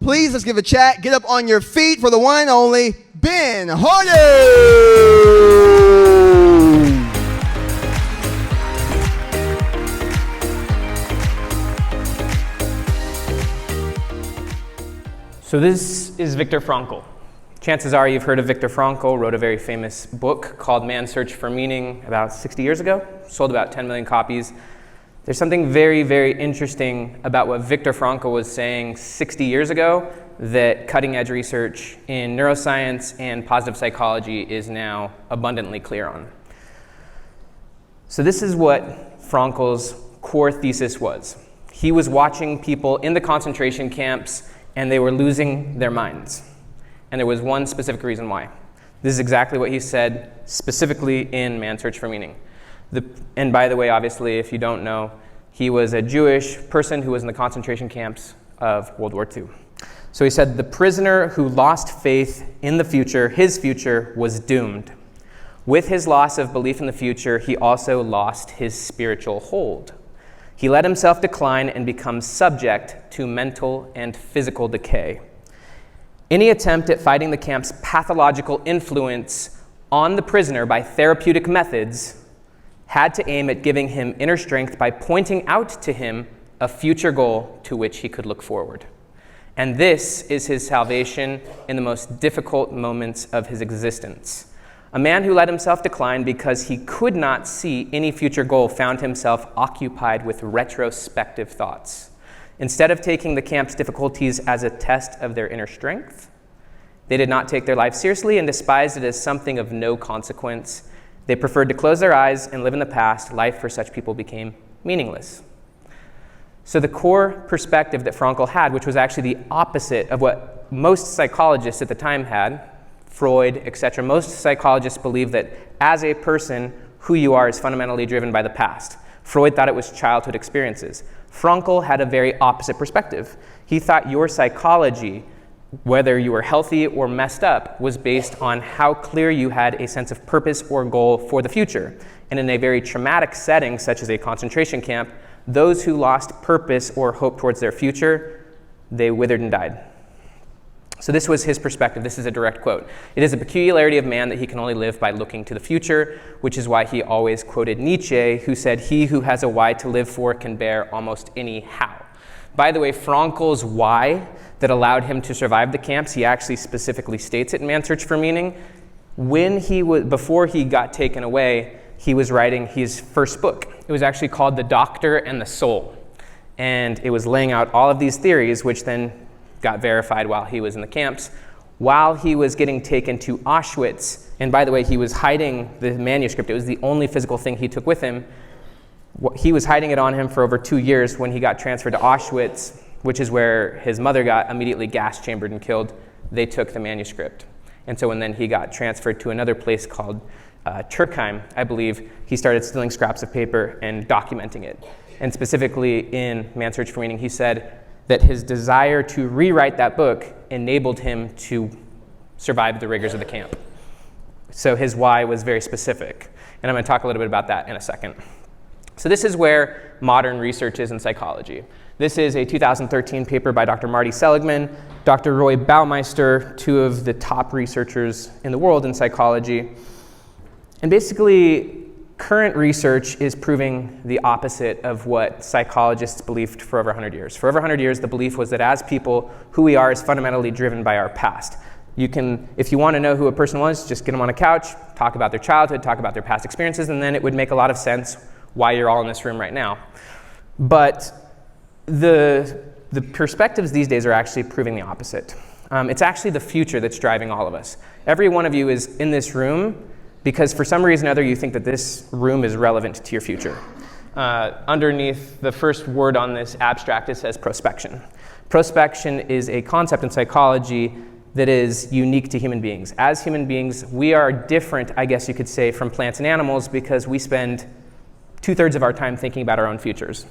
Please, let's give a chat. Get up on your feet for the one and only Ben Hardy. So this is Viktor Frankl. Chances are you've heard of Viktor Frankl, wrote a very famous book called Man's Search for Meaning about 60 years ago, sold about 10 million copies. There's something very, very interesting about what Viktor Frankl was saying 60 years ago that cutting-edge research in neuroscience and positive psychology is now abundantly clear on. So this is what Frankl's core thesis was. He was watching people in the concentration camps and they were losing their minds. And there was one specific reason why. This is exactly what he said specifically in Man's Search for Meaning. And by the way, obviously, if you don't know, he was a Jewish person who was in the concentration camps of World War II. So he said, the prisoner who lost faith in the future, his future, was doomed. With his loss of belief in the future, he also lost his spiritual hold. He let himself decline and become subject to mental and physical decay. Any attempt at fighting the camp's pathological influence on the prisoner by therapeutic methods had to aim at giving him inner strength by pointing out to him a future goal to which he could look forward. And this is his salvation in the most difficult moments of his existence. A man who let himself decline because he could not see any future goal found himself occupied with retrospective thoughts. Instead of taking the camp's difficulties as a test of their inner strength, they did not take their life seriously and despised it as something of no consequence. They preferred to close their eyes and live in the past. Life for such people became meaningless. So the core perspective that Frankl had, which was actually the opposite of what most psychologists at the time had, Freud, etc., most psychologists believe that as a person, who you are is fundamentally driven by the past. Freud thought it was childhood experiences. Frankl had a very opposite perspective. He thought your psychology, whether you were healthy or messed up, was based on how clear you had a sense of purpose or goal for the future. And in a very traumatic setting, such as a concentration camp, those who lost purpose or hope towards their future, they withered and died. So this was his perspective. This is a direct quote. It is a peculiarity of man that he can only live by looking to the future, which is why he always quoted Nietzsche, who said, "He who has a why to live for can bear almost any how." By the way, Frankl's why that allowed him to survive the camps, he actually specifically states it in Man's Search for Meaning. Before he got taken away, he was writing his first book. It was actually called The Doctor and the Soul. And it was laying out all of these theories, which then got verified while he was in the camps. While he was getting taken to Auschwitz, and by the way, he was hiding the manuscript. It was the only physical thing he took with him. He was hiding it on him for over 2 years. When he got transferred to Auschwitz, which is where his mother got immediately gas chambered and killed, they took the manuscript. And so when then he got transferred to another place called Turkheim, I believe, he started stealing scraps of paper and documenting it. And specifically in Man's Search for Meaning, he said that his desire to rewrite that book enabled him to survive the rigors of the camp. So his why was very specific. And I'm going to talk a little bit about that in a second. So this is where modern research is in psychology. This is a 2013 paper by Dr. Marty Seligman, Dr. Roy Baumeister, two of the top researchers in the world in psychology. And basically, current research is proving the opposite of what psychologists believed for over 100 years. For over 100 years, the belief was that as people, who we are is fundamentally driven by our past. You can, if you want to know who a person was, just get them on a couch, talk about their childhood, talk about their past experiences, and then it would make a lot of sense why you're all in this room right now. But the perspectives these days are actually proving the opposite. It's actually the future that's driving all of us. Every one of you is in this room because for some reason or other you think that this room is relevant to your future. Underneath the first word on this abstract, it says prospection. Prospection is a concept in psychology that is unique to human beings. As human beings, we are different, I guess you could say, from plants and animals because we spend 2/3 of our time thinking about our own futures.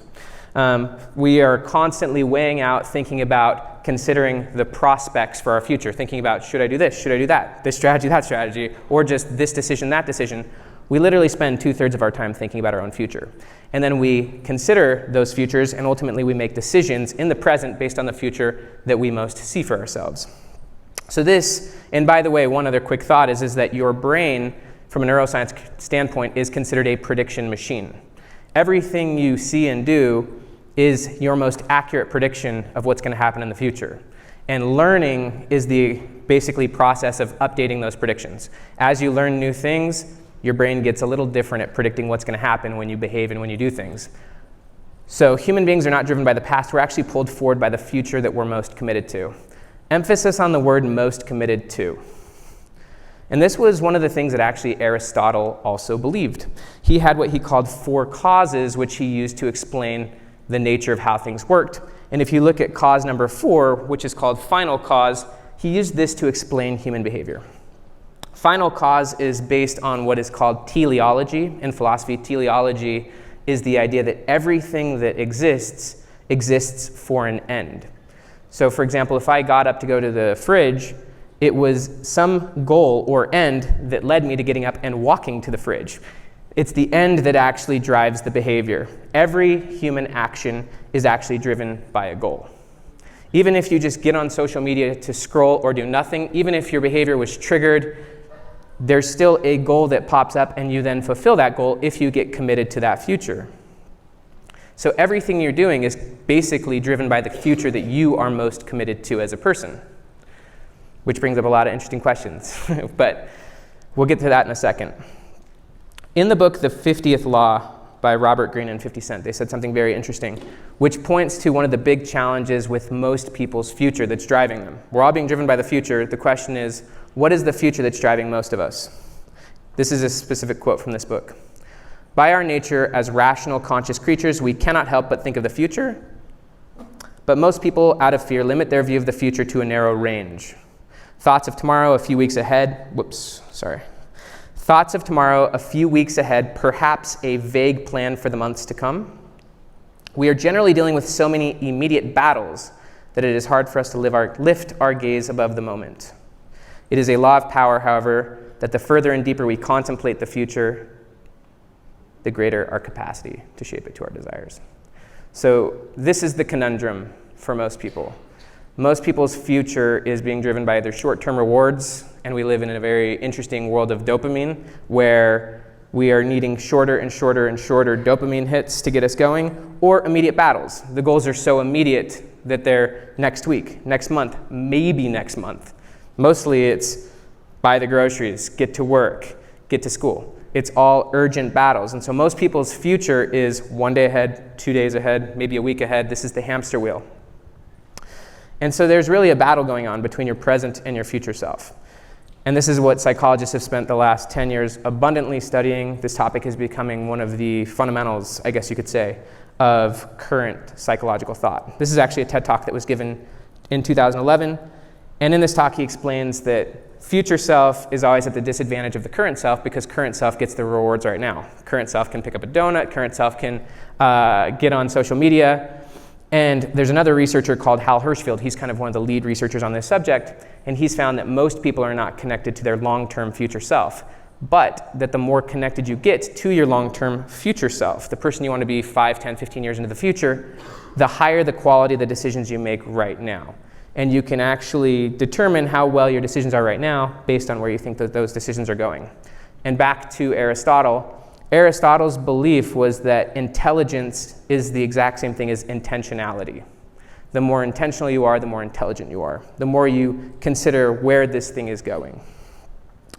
We are constantly weighing out, thinking about, considering the prospects for our future, thinking about, should I do this, should I do that, this strategy, or just this decision, that decision. We literally spend 2/3 of our time thinking about our own future. And then we consider those futures, and ultimately we make decisions in the present based on the future that we most see for ourselves. So this, and by the way, one other quick thought is that your brain, from a neuroscience standpoint, is considered a prediction machine. Everything you see and do is your most accurate prediction of what's going to happen in the future. And learning is the basically process of updating those predictions. As you learn new things, your brain gets a little different at predicting what's going to happen when you behave and when you do things. So human beings are not driven by the past. We're actually pulled forward by the future that we're most committed to. Emphasis on the word most committed to. And this was one of the things that actually Aristotle also believed. He had what he called 4 causes, which he used to explain the nature of how things worked. And if you look at cause number 4, which is called final cause, he used this to explain human behavior. Final cause is based on what is called teleology. In philosophy, teleology is the idea that everything that exists for an end. So for example, if I got up to go to the fridge, it was some goal or end that led me to getting up and walking to the fridge. It's the end that actually drives the behavior. Every human action is actually driven by a goal. Even if you just get on social media to scroll or do nothing, even if your behavior was triggered, there's still a goal that pops up, and you then fulfill that goal if you get committed to that future. So everything you're doing is basically driven by the future that you are most committed to as a person, which brings up a lot of interesting questions, but we'll get to that in a second. In the book, The 50th Law by Robert Greene and 50 Cent, they said something very interesting, which points to one of the big challenges with most people's future that's driving them. We're all being driven by the future. The question is, what is the future that's driving most of us? This is a specific quote from this book. By our nature, as rational, conscious creatures, we cannot help but think of the future. But most people, out of fear, limit their view of the future to a narrow range. Thoughts of tomorrow, a few weeks ahead. Thoughts of tomorrow, a few weeks ahead, perhaps a vague plan for the months to come. We are generally dealing with so many immediate battles that it is hard for us to lift our gaze above the moment. It is a law of power, however, that the further and deeper we contemplate the future, the greater our capacity to shape it to our desires. So this is the conundrum for most people. Most people's future is being driven by either short-term rewards, and we live in a very interesting world of dopamine, where we are needing shorter and shorter and shorter dopamine hits to get us going, or immediate battles. The goals are so immediate that they're next week, next month, maybe next month. Mostly it's buy the groceries, get to work, get to school. It's all urgent battles. And so most people's future is 1 day ahead, 2 days ahead, maybe a week ahead. This is the hamster wheel. And so there's really a battle going on between your present and your future self. And this is what psychologists have spent the last 10 years abundantly studying. This topic is becoming one of the fundamentals, I guess you could say, of current psychological thought. This is actually a TED Talk that was given in 2011. And in this talk, he explains that future self is always at the disadvantage of the current self because current self gets the rewards right now. Current self can pick up a donut. Current self can get on social media. And there's another researcher called Hal Hershfield. He's kind of one of the lead researchers on this subject. And he's found that most people are not connected to their long-term future self, but that the more connected you get to your long-term future self, the person you want to be 5, 10, 15 years into the future, the higher the quality of the decisions you make right now. And you can actually determine how well your decisions are right now based on where you think that those decisions are going. And back to Aristotle, Aristotle's belief was that intelligence is the exact same thing as intentionality. The more intentional you are, the more intelligent you are. The more you consider where this thing is going.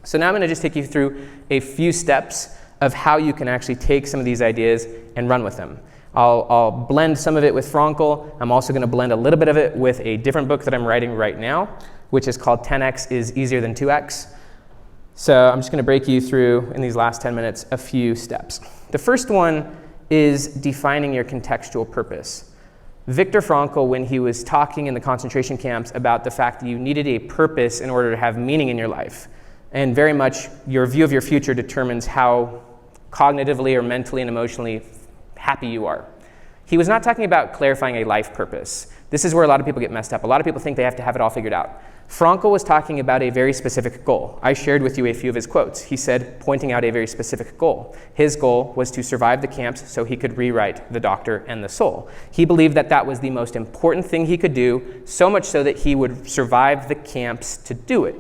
So now I'm going to just take you through a few steps of how you can actually take some of these ideas and run with them. I'll blend some of it with Frankl. I'm also going to blend a little bit of it with a different book that I'm writing right now, which is called 10x is easier than 2x. So I'm just going to break you through, in these last 10 minutes, a few steps. The first one is defining your contextual purpose. Viktor Frankl, when he was talking in the concentration camps about the fact that you needed a purpose in order to have meaning in your life, and very much your view of your future determines how cognitively or mentally and emotionally happy you are. He was not talking about clarifying a life purpose. This is where a lot of people get messed up. A lot of people think they have to have it all figured out. Frankl was talking about a very specific goal. I shared with you a few of his quotes. He said, pointing out a very specific goal. His goal was to survive the camps so he could rewrite The Doctor and the Soul. He believed that that was the most important thing he could do, so much so that he would survive the camps to do it.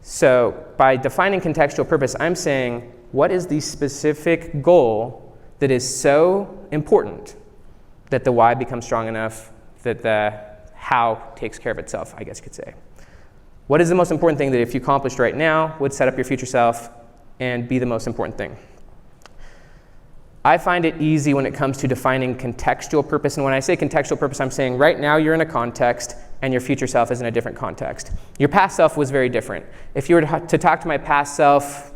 So by defining contextual purpose, I'm saying, what is the specific goal that is so important that the why becomes strong enough that the how takes care of itself, I guess you could say. What is the most important thing that if you accomplished right now would set up your future self and be the most important thing? I find it easy when it comes to defining contextual purpose. And when I say contextual purpose, I'm saying right now you're in a context and your future self is in a different context. Your past self was very different. If you were to talk to my past self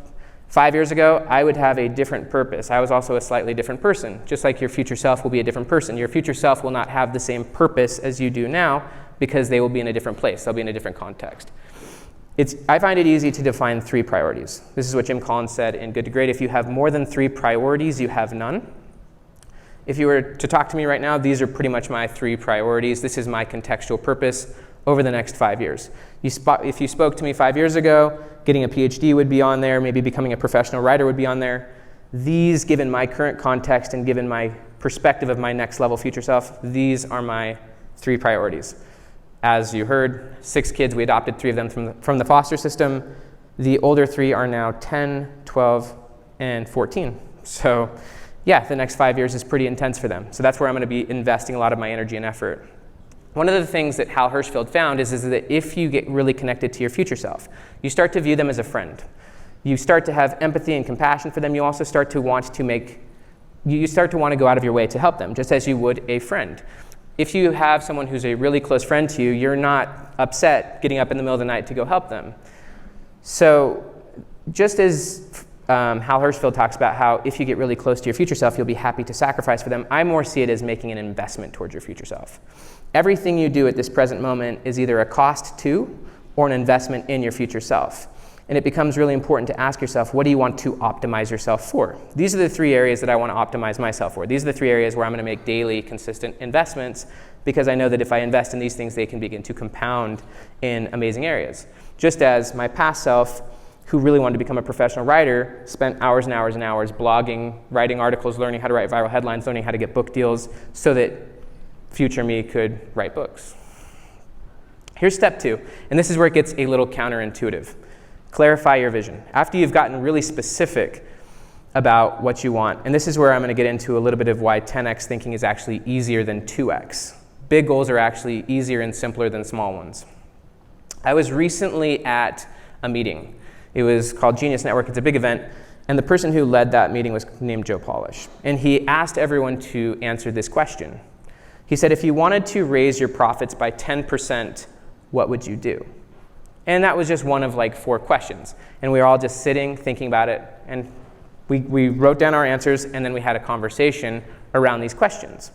5 years ago, I would have a different purpose. I was also a slightly different person. Just like your future self will be a different person. Your future self will not have the same purpose as you do now because they will be in a different place. They'll be in a different context. I find it easy to define 3 priorities. This is what Jim Collins said in Good to Great. If you have more than 3 priorities, you have none. If you were to talk to me right now, these are pretty much my 3 priorities. This is my contextual purpose over the next 5 years. If you spoke to me 5 years ago, getting a PhD would be on there, maybe becoming a professional writer would be on there. These, given my current context and given my perspective of my next level future self, these are my 3 priorities. As you heard, 6 kids, we adopted 3 of them from the foster system. The older 3 are now 10, 12, and 14. So yeah, the next 5 years is pretty intense for them. So that's where I'm going to be investing a lot of my energy and effort. One of the things that Hal Hershfield found is that if you get really connected to your future self, you start to view them as a friend. You start to have empathy and compassion for them. You also start to want to go out of your way to help them, just as you would a friend. If you have someone who's a really close friend to you, you're not upset getting up in the middle of the night to go help them. So just as Hal Hershfield talks about how if you get really close to your future self, you'll be happy to sacrifice for them, I more see it as making an investment towards your future self. Everything you do at this present moment is either a cost to or an investment in your future self. And it becomes really important to ask yourself, what do you want to optimize yourself for? These are the 3 areas that I want to optimize myself for. These are the 3 areas where I'm going to make daily, consistent investments because I know that if I invest in these things, they can begin to compound in amazing areas. Just as my past self, who really wanted to become a professional writer, spent hours and hours and hours blogging, writing articles, learning how to write viral headlines, learning how to get book deals so that future me could write books. Here's step 2, and this is where it gets a little counterintuitive. Clarify your vision. After you've gotten really specific about what you want, and this is where I'm going to get into a little bit of why 10x thinking is actually easier than 2x. Big goals are actually easier and simpler than small ones. I was recently at a meeting. It was called Genius Network. It's a big event, and the person who led that meeting was named Joe Polish. And he asked everyone to answer this question. He said, if you wanted to raise your profits by 10%, what would you do? And that was just one of like 4 questions. And we were all just sitting, thinking about it. And we wrote down our answers, and then we had a conversation around these questions.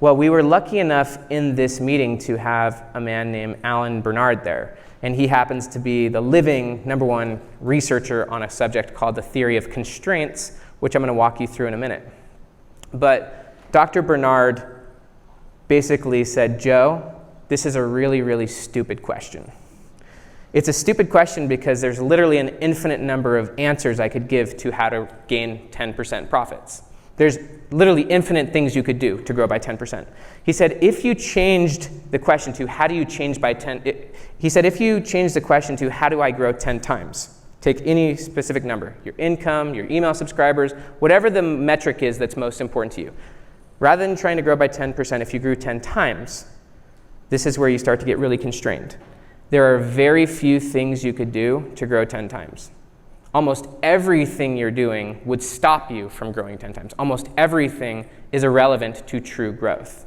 Well, we were lucky enough in this meeting to have a man named Alan Bernard there. And he happens to be the living #1 researcher on a subject called the theory of constraints, which I'm going to walk you through in a minute. But Dr. Bernard basically said, Joe, this is a really, really stupid question. It's a stupid question because there's literally an infinite number of answers I could give to how to gain 10% profits. There's literally infinite things you could do to grow by 10%. He said, if you changed the question to how do you change by 10, he said, if you change the question to how do I grow 10 times, take any specific number, your income, your email subscribers, whatever the metric is that's most important to you. Rather than trying to grow by 10%, if you grew 10 times, this is where you start to get really constrained. There are very few things you could do to grow 10 times. Almost everything you're doing would stop you from growing 10 times. Almost everything is irrelevant to true growth.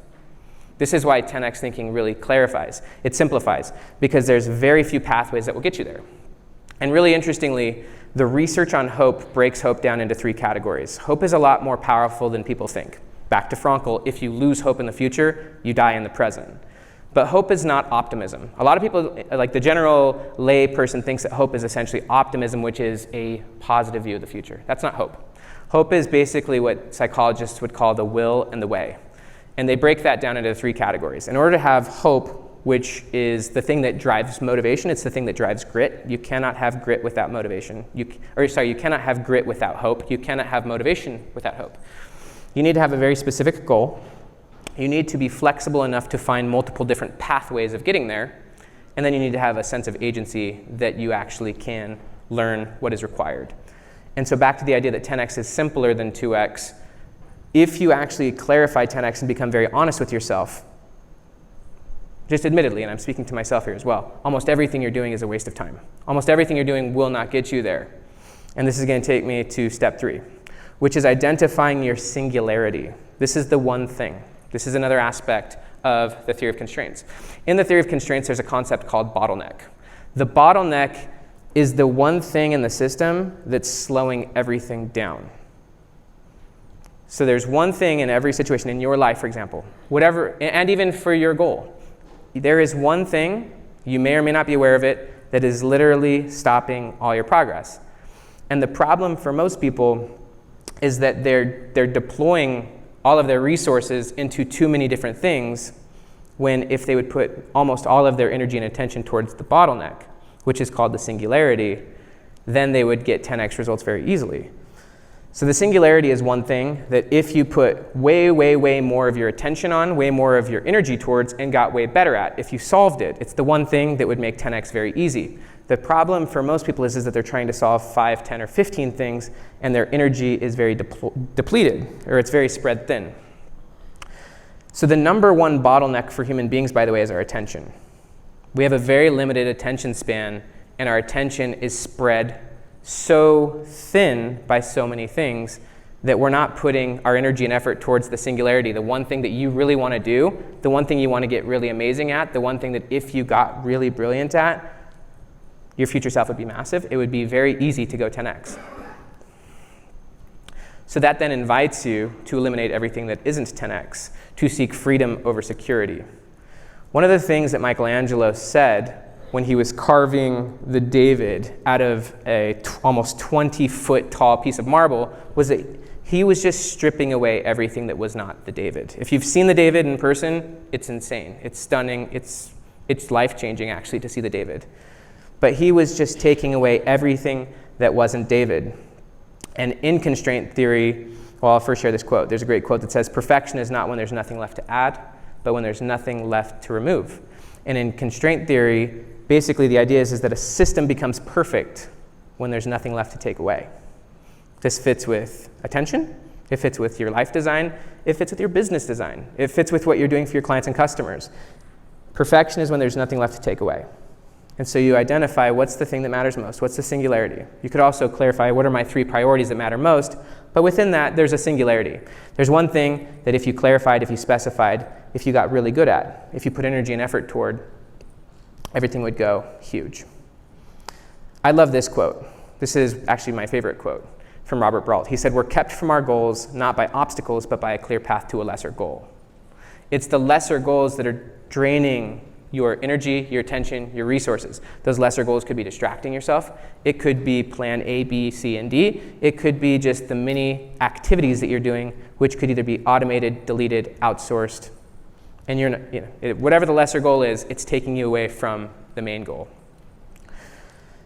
This is why 10x thinking really clarifies. It simplifies, because there's very few pathways that will get you there. And really interestingly, the research on hope breaks hope down into 3 categories. Hope is a lot more powerful than people think. Back to Frankl, if you lose hope in the future, you die in the present. But hope is not optimism. A lot of people, like the general lay person, thinks that hope is essentially optimism, which is a positive view of the future. That's not hope. Hope is basically what psychologists would call the will and the way. And they break that down into 3 categories. In order to have hope, which is the thing that drives motivation, it's the thing that drives grit. You cannot have grit without motivation. You cannot have grit without hope. You cannot have motivation without hope. You need to have a very specific goal. You need to be flexible enough to find multiple different pathways of getting there. And then you need to have a sense of agency that you actually can learn what is required. And so back to the idea that 10x is simpler than 2x, if you actually clarify 10x and become very honest with yourself, just admittedly, and I'm speaking to myself here as well, almost everything you're doing is a waste of time. Almost everything you're doing will not get you there. And this is going to take me to step 3, which is identifying your singularity. This is the one thing. This is another aspect of the theory of constraints. In the theory of constraints, there's a concept called bottleneck. The bottleneck is the one thing in the system that's slowing everything down. So there's one thing in every situation, in your life, for example, whatever, and even for your goal. There is one thing, you may or may not be aware of it, that is literally stopping all your progress. And the problem for most people is that they're deploying all of their resources into too many different things, when if they would put almost all of their energy and attention towards the bottleneck, which is called the singularity, then they would get 10x results very easily. So the singularity is one thing that if you put way, way, way more of your attention on, way more of your energy towards, and got way better at, if you solved it, it's the one thing that would make 10x very easy. The problem for most people is that they're trying to solve 5, 10, or 15 things, and their energy is very depleted, or it's very spread thin. So the number one bottleneck for human beings, by the way, is our attention. We have a very limited attention span, and our attention is spread so thin by so many things that we're not putting our energy and effort towards the singularity, the one thing that you really want to do, the one thing you want to get really amazing at, the one thing that if you got really brilliant at, your future self would be massive. It would be very easy to go 10x. So that then invites you to eliminate everything that isn't 10x, to seek freedom over security. One of the things that Michelangelo said when he was carving the David out of a almost 20-foot tall piece of marble was that he was just stripping away everything that was not the David. If you've seen the David in person, it's insane. It's stunning. It's life-changing, actually, to see the David. But he was just taking away everything that wasn't David. And in constraint theory, well, I'll first share this quote. There's a great quote that says, "Perfection is not when there's nothing left to add, but when there's nothing left to remove." And in constraint theory, basically the idea is that a system becomes perfect when there's nothing left to take away. This fits with attention. It fits with your life design. It fits with your business design. It fits with what you're doing for your clients and customers. Perfection is when there's nothing left to take away. And so you identify what's the thing that matters most, what's the singularity. You could also clarify what are my 3 priorities that matter most, but within that, there's a singularity. There's one thing that if you clarified, if you specified, if you got really good at, if you put energy and effort toward, everything would go huge. I love this quote. This is actually my favorite quote from Robert Brault. He said, "We're kept from our goals not by obstacles, but by a clear path to a lesser goal." It's the lesser goals that are draining your energy, your attention, your resources. Those lesser goals could be distracting yourself. It could be plan A, B, C, and D. It could be just the many activities that you're doing, which could either be automated, deleted, outsourced. And you're not, whatever the lesser goal is, it's taking you away from the main goal.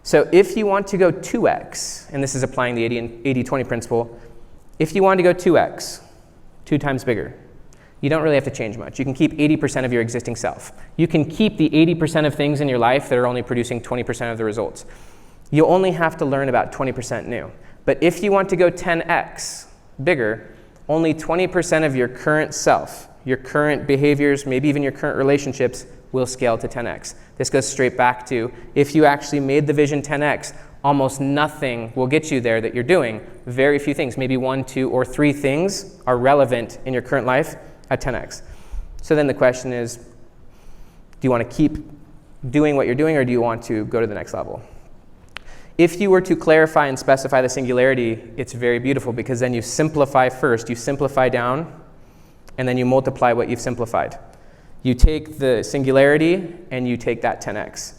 So if you want to go 2x, and this is applying the 80-20 principle, if you want to go 2x, 2 times bigger, you don't really have to change much. You can keep 80% of your existing self. You can keep the 80% of things in your life that are only producing 20% of the results. You only have to learn about 20% new. But if you want to go 10x, bigger, only 20% of your current self, your current behaviors, maybe even your current relationships, will scale to 10x. This goes straight back to, if you actually made the vision 10x, almost nothing will get you there that you're doing. Very few things, maybe 1, 2, or 3 things are relevant in your current life at 10x. So then the question is, do you want to keep doing what you're doing, or do you want to go to the next level? If you were to clarify and specify the singularity, it's very beautiful, because then you simplify first. You simplify down, and then you multiply what you've simplified. You take the singularity, and you take that 10x.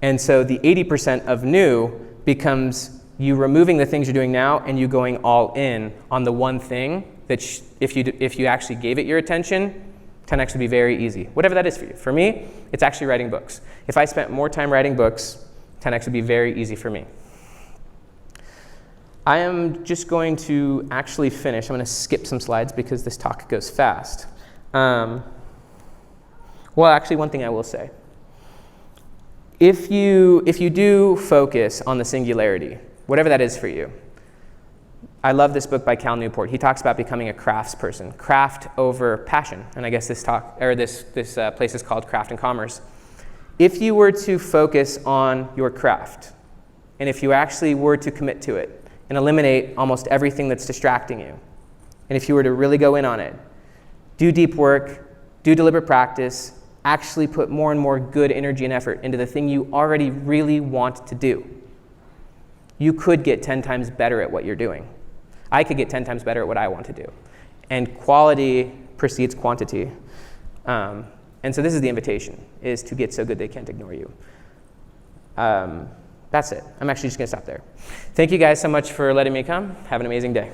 And so the 80% of new becomes you removing the things you're doing now, and you going all in on the one thing that if you actually gave it your attention, 10x would be very easy, whatever that is for you. For me, it's actually writing books. If I spent more time writing books, 10x would be very easy for me. I am just going to actually finish. I'm going to skip some slides because this talk goes fast. Well, actually, one thing I will say. If you do focus on the singularity, whatever that is for you, I love this book by Cal Newport. He talks about becoming a craftsperson, craft over passion. And I guess this place is called Craft and Commerce. If you were to focus on your craft, and if you actually were to commit to it and eliminate almost everything that's distracting you, and if you were to really go in on it, do deep work, do deliberate practice, actually put more and more good energy and effort into the thing you already really want to do, you could get 10 times better at what you're doing. I could get 10 times better at what I want to do. And quality precedes quantity. And so this is the invitation, is to get so good they can't ignore you. That's it. I'm actually just going to stop there. Thank you guys so much for letting me come. Have an amazing day.